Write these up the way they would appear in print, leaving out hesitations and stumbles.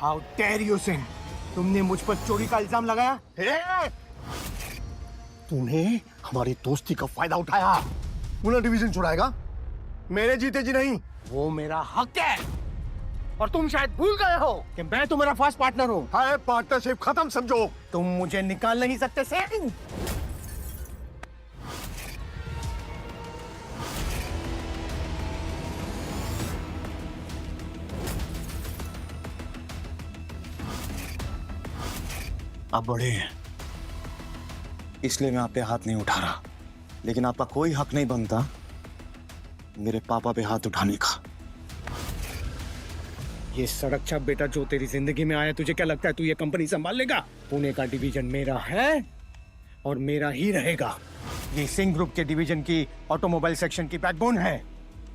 How dare you Singh, तुमने मुझ पर चोरी का इल्जाम लगाया। तूने हमारी दोस्ती का फायदा उठाया। पूना डिवीजन छुड़ाएगा, मेरे जीते जी नहीं। वो मेरा हक है और तुम शायद भूल गए हो कि मैं तो मेरा फर्स्ट पार्टनर हूँ। हाय, पार्टनरशिप खत्म समझो। तुम मुझे निकाल नहीं सकते सिंह। आप बड़े हैं इसलिए मैं आप पे हाथ नहीं उठा रहा, लेकिन आपका कोई हक नहीं बनता मेरे पापा पे हाथ उठाने का। ये सड़क छाप बेटा जो तेरी जिंदगी में आया, तुझे क्या लगता है तू ये कंपनी संभाल लेगा? पुणे का डिवीजन मेरा है और मेरा ही रहेगा। ये सिंह ग्रुप के डिवीजन की ऑटोमोबाइल सेक्शन की बैकबोन है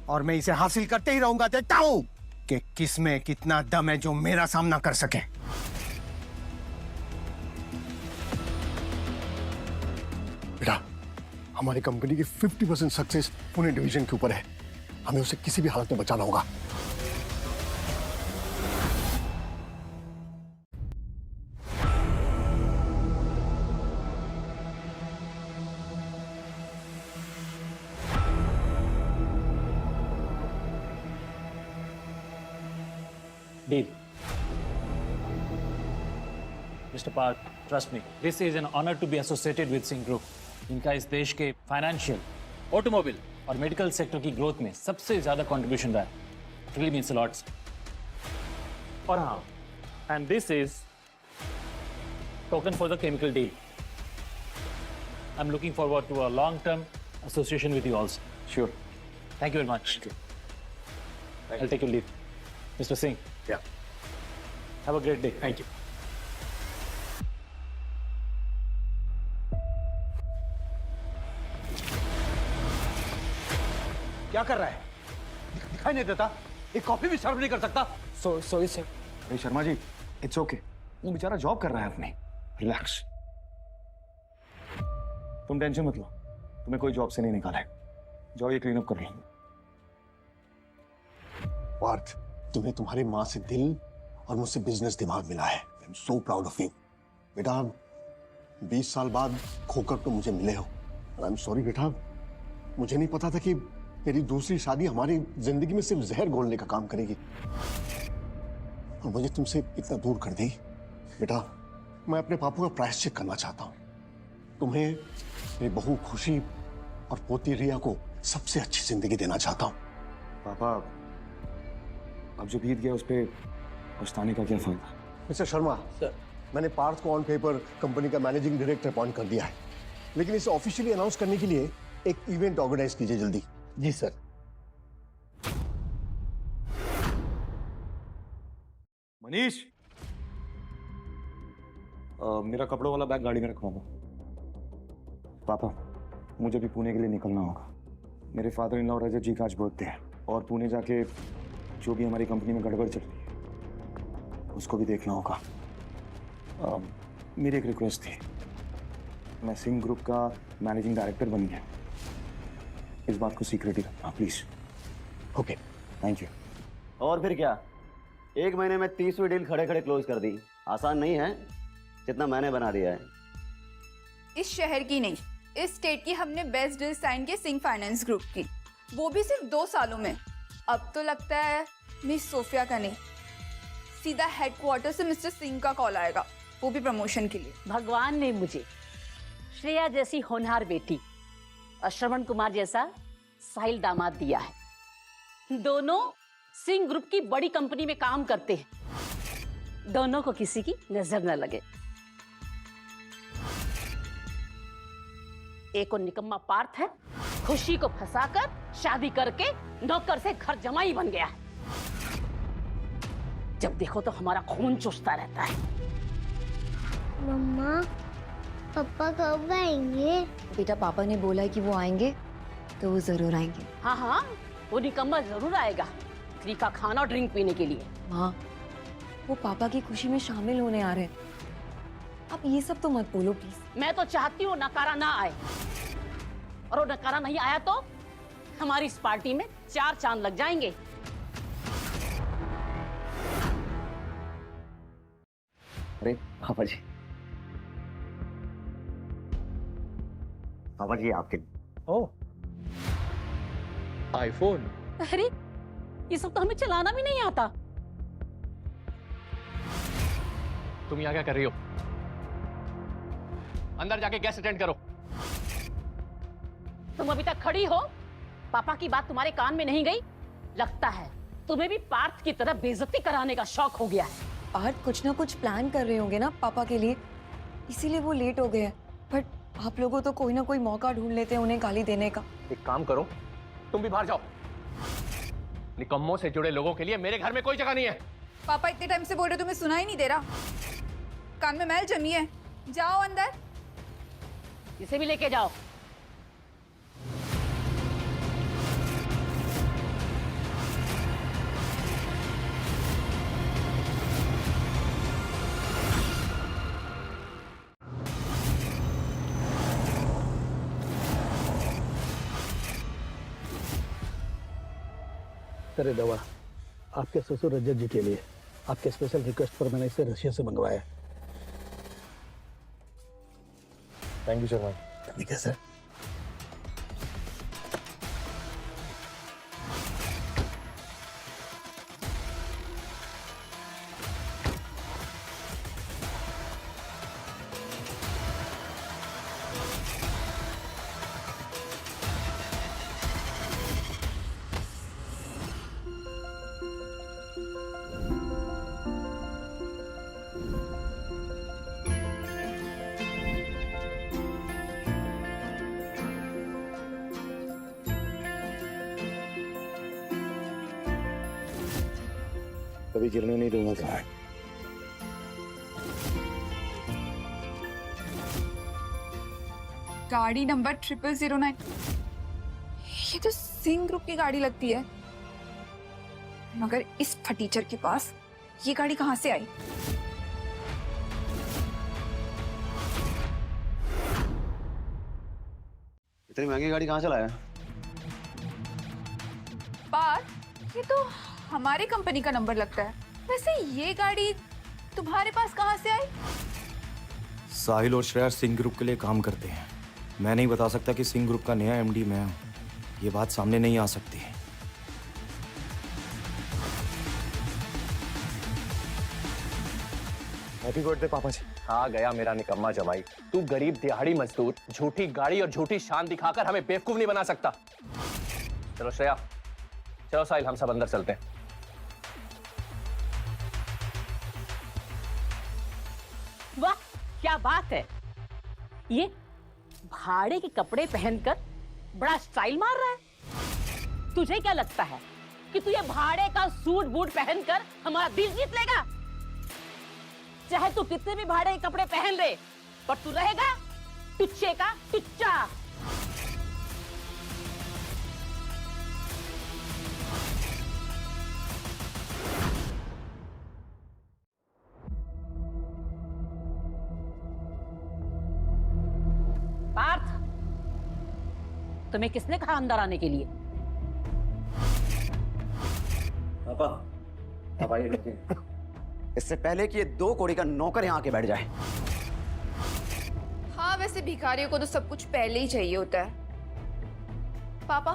और मैं इसे हासिल करते ही रहूंगा। देखता हूं कि किस में कितना दम है जो मेरा सामना कर सके। बेटा, हमारी कंपनी की 50% सक्सेस पुणे डिवीजन के ऊपर है। हमें उसे किसी भी हालत में बचाना होगा। Deal. Mr. Park, trust me, this is an honor to be associated with Singh Group. इनका इस देश के फाइनेंशियल, ऑटोमोबाइल और मेडिकल सेक्टर की ग्रोथ में सबसे ज्यादा कंट्रीब्यूशन रहा है। Really means a lot. और हाँ, and this is token for the chemical deal. I'm looking forward to a long-term association with you also. Sure. Thank you very much. I'll take your leave. Mr. Singh. Yeah. Have a great day. Thank you. क्या कर रहा है? दिखाई नहीं देता? एक coffee भी सर्व नहीं कर सकता? Sorry sir. अरे शर्मा जी, इट्स ओके। वो बेचारा जॉब कर रहा है अपनी। रिलैक्स। तुम टेंशन मत लो, तुम्हें कोई जॉब से नहीं निकाला है। जाओ ये क्लीन अप कर लो। पार्थ, तुम्हें तुम्हारी माँ से दिल और मुझसे बिजनेस दिमाग मिला है। I am so proud of you. बेटा, 20 साल बाद खोकर तो मुझे मिले हो। आई एम सॉरी बेटा, मुझे नहीं पता था कि मेरी दूसरी शादी हमारी जिंदगी में सिर्फ जहर घोलने का काम करेगी और मुझे तुमसे इतना दूर कर दी। बेटा, मैं अपने पापों का प्रायश्चित करना चाहता हूँ। तुम्हें, मेरी बहू खुशी और पोती रिया को सबसे अच्छी जिंदगी देना चाहता हूँ। पापा, अब जो बीत गया उस पर पछताने का क्या फायदा? मिस्टर शर्मा सर, मैंने पार्थ को ऑन पेपर कंपनी का मैनेजिंग डायरेक्टर अपॉइंट कर दिया है, लेकिन इसे ऑफिशियली अनाउंस करने के लिए एक इवेंट ऑर्गेनाइज कीजिए जल्दी। जी सर। मनीष, मेरा कपड़ों वाला बैग गाड़ी में रखवा दो। पापा, मुझे भी पुणे के लिए निकलना होगा। मेरे फादर इन लॉ रजत जी का आज बर्थडे है और पुणे जाके जो भी हमारी कंपनी में गड़बड़ चल रही है उसको भी देखना होगा। मेरी एक रिक्वेस्ट थी, मैं सिंह ग्रुप का मैनेजिंग डायरेक्टर बन गया, इस बात को सीक्रेट ही रखना प्लीज। Okay, thank you. और फिर क्या, 1 महीने में 30वीं डील खड़े खड़े क्लोज कर दी। आसान नहीं है जितना मैंने बना दिया है। इस शहर की नहीं, इस स्टेट की हमने बेस्ट डील साइन की सिंह फाइनेंस ग्रुप की, वो भी सिर्फ 2 सालों में। अब तो लगता है मिस सोफिया का नहीं, सीधा हेडक्वार्टर से मिस्टर सिंह का कॉल आएगा, वो भी प्रमोशन के लिए। भगवान ने मुझे श्रेया जैसी होनहार बेटी और श्रवण कुमार जैसा साहिल दामाद दिया है। दोनों सिंह ग्रुप की बड़ी कंपनी में काम करते हैं। दोनों को किसी की नजर न लगे। एक और निकम्मा पार्थ है, खुशी को फंसाकर शादी करके नौकर से घर जमाई बन गया है। जब देखो तो हमारा खून चूसता रहता है। मम्मा, पापा कब आएंगे? बेटा, पापा ने बोला है कि वो आएंगे तो वो जरूर आएंगे। हाँ हाँ, वो निकम्मा जरूर आएगा फ्री का खाना और ड्रिंक पीने के लिए। माँ, वो पापा की खुशी में शामिल होने आ रहे हैं। आप ये सब तो मत बोलो प्लीज। मैं तो चाहती हूँ नकारा ना आए, और वो नकारा नहीं आया तो हमारी इस पार्टी में 4 चांद लग जाएंगे। अरे पापा जी, पापा जी आपके ओह, आईफोन। अरे ये सब तो हमें चलाना भी नहीं आता। तुम यहाँ क्या कर रही हो? अंदर जाके गैस अटेंड करो। तुम अभी तक खड़ी हो? पापा की बात तुम्हारे कान में नहीं गई? लगता है तुम्हें भी पार्थ की तरह बेइज्जती कराने का शौक हो गया है। पार्थ कुछ ना कुछ प्लान कर रहे होंगे ना पापा के लिए, इसीलिए वो लेट हो गए हैं। बट आप लोगों तो कोई ना कोई मौका ढूंढ लेते हैं उन्हें गाली देने का। एक काम करो, तुम भी बाहर जाओ। निकम्मों से जुड़े लोगों के लिए मेरे घर में कोई जगह नहीं है। पापा इतने टाइम से बोल रहे, तुम्हें सुना ही नहीं दे रहा? कान में मैल जमी है, जाओ अंदर। इसे भी लेके जाओ। करे दवा आपके ससुर रजत जी के लिए, आपके स्पेशल रिक्वेस्ट पर मैंने इसे रशिया से मंगवाया। Thank you Sharma. ठीक है सर। कभी गिरने नहीं दूंगा सर। गाड़ी नंबर 0009। ये तो सिंह ग्रुप की गाड़ी लगती है, मगर इस फटीचर के पास ये गाड़ी कहां से आई? इतनी महंगी गाड़ी कहाँ चलाया? पार्थ, ये तो हमारी कंपनी का नंबर लगता है। वैसे ये गाड़ी तुम्हारे पास कहां से आई? साहिल और श्रेया सिंह ग्रुप के लिए काम करते हैं। मैं नहीं बता सकता कि सिंह ग्रुप का नया एमडी मैं हूं। ये बात सामने नहीं आ सकती। हैप्पी बर्थडे पापा जी। आ गया मेरा निकम्मा जमाई। तू गरीब दिहाड़ी मजदूर झूठी गाड़ी और झूठी शान दिखाकर हमें बेवकूफ नहीं बना सकता। चलो श्रेया, चलो साहिल, हम सब अंदर चलते हैं। वाह क्या बात है, ये भाड़े के कपड़े पहनकर बड़ा स्टाइल मार रहा है। तुझे क्या लगता है कि तू ये भाड़े का सूट बूट पहनकर हमारा दिल जीत लेगा? चाहे तू कितने भी भाड़े के कपड़े पहन ले, पर तू रहेगा टुच्चे का टुच्चा। पार्थ, तुम्हें किसने कहा अंदर आने के लिए? पापा, पापा ये देखिए। इससे पहले कि ये दो कोड़ी का नौकर यहाँ आके बैठ जाए। हाँ, वैसे भिखारियों को तो सब कुछ पहले ही चाहिए होता है। पापा,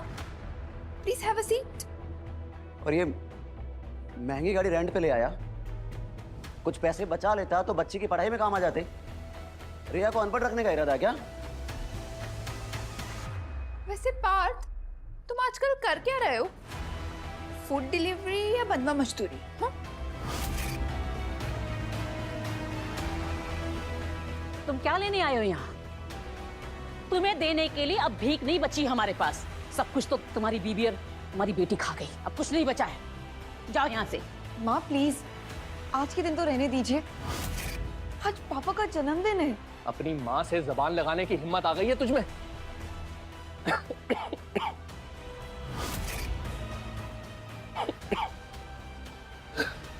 प्लीज हैव अ सीट। और ये महंगी गाड़ी रेंट पे ले आया। कुछ पैसे बचा लेता तो बच्ची की पढ़ाई में काम आ जाते। रिया को अनपढ़ रखने का इरादा क्या? वैसे पार्थ, तुम आजकल कर क्या रहे हो? फूड डिलीवरी या बंधवा मजदूरी? हाँ? तुम क्या लेने आए हो यहाँ? तुम्हें देने के लिए अब भीख नहीं बची हमारे पास। सब कुछ तो तुम्हारी बीबी और तुम्हारी बेटी खा गई। अब कुछ नहीं बचा है। जाओ यहाँ से। माँ प्लीज, आज के दिन तो रहने दीजिए। आज पापा का जन्मदिन है। अपनी माँ से जबान लगाने की हिम्मत आ गई है तुझमें?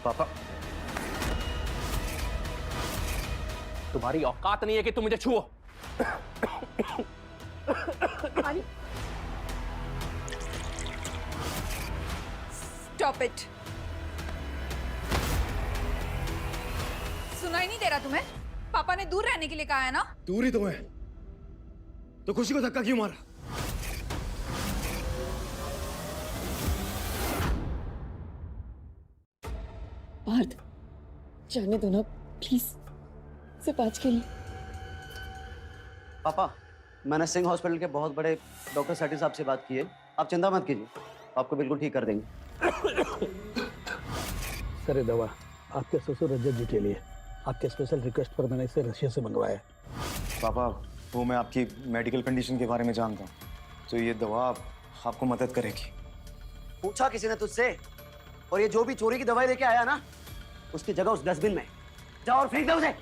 पापा, तुम्हारी औकात नहीं है कि तुम मुझे छुओ। Stop it. सुनाई नहीं दे रहा तुम्हें? पापा ने दूर रहने के लिए कहा है ना? दूर ही तो है, तो खुशी को धक्का क्यों मारा? पार्थ, जाने दो ना प्लीज, सिर्फ आज के लिए। पापा, मैंने सिंह हॉस्पिटल के बहुत बड़े डॉक्टर सेठी साहब से बात की है। आप चिंता मत कीजिए, आपको बिल्कुल ठीक कर देंगे। सर ये दवा आपके ससुर रजत जी के लिए, आपके स्पेशल रिक्वेस्ट पर मैंने इसे रशिया से मंगवाया है। पापा, वो मैं आपकी मेडिकल कंडीशन के बारे में जानता हूँ, तो ये दवा आपको मदद करेगी। पूछा किसी ने तुझसे? और ये जो भी चोरी की दवाई लेके आया ना, उसकी जगह उस डस्टबिन में जाओ और फेंक दो उसे।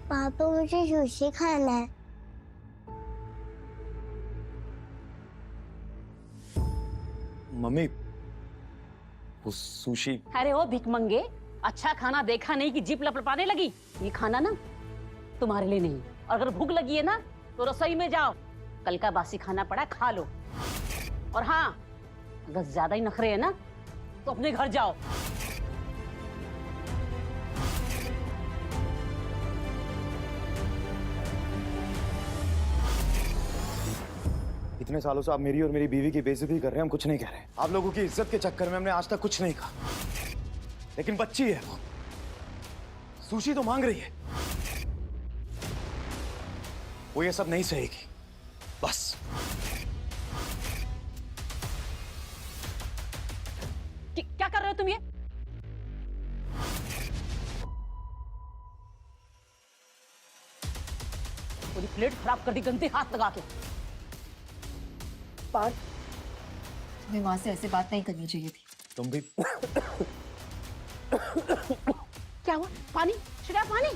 पापा मुझे सुशी खाना है। मम्मी, वो सुशी। अरे ओ भिकमंगे, अच्छा खाना देखा नहीं कि जीप लपलपाने लगी? ये खाना ना तुम्हारे लिए नहीं, और अगर भूख लगी है ना तो रसोई में जाओ, कल का बासी खाना पड़ा खा लो। और हाँ, अगर ज्यादा ही नखरे है ना तो अपने घर जाओ। इतने सालों से आप मेरी और मेरी बीवी की बेइज्जती कर रहे हैं, हम कुछ नहीं कह रहे। आप लोगों की इज्जत के चक्कर में हमने आज तक कुछ नहीं कहा, लेकिन बच्ची है वो, सुशी तो मांग रही है, वो ये सब नहीं सहेगी। बस क्या कर रहे हो तुम ये? पूरी प्लेट खराब कर दी गंदे हाथ लगा के। पार्थ, तुम्हें माँ से ऐसे बात नहीं करनी चाहिए थी। तुम भी। क्या हुआ? पानी श्रेया, पानी।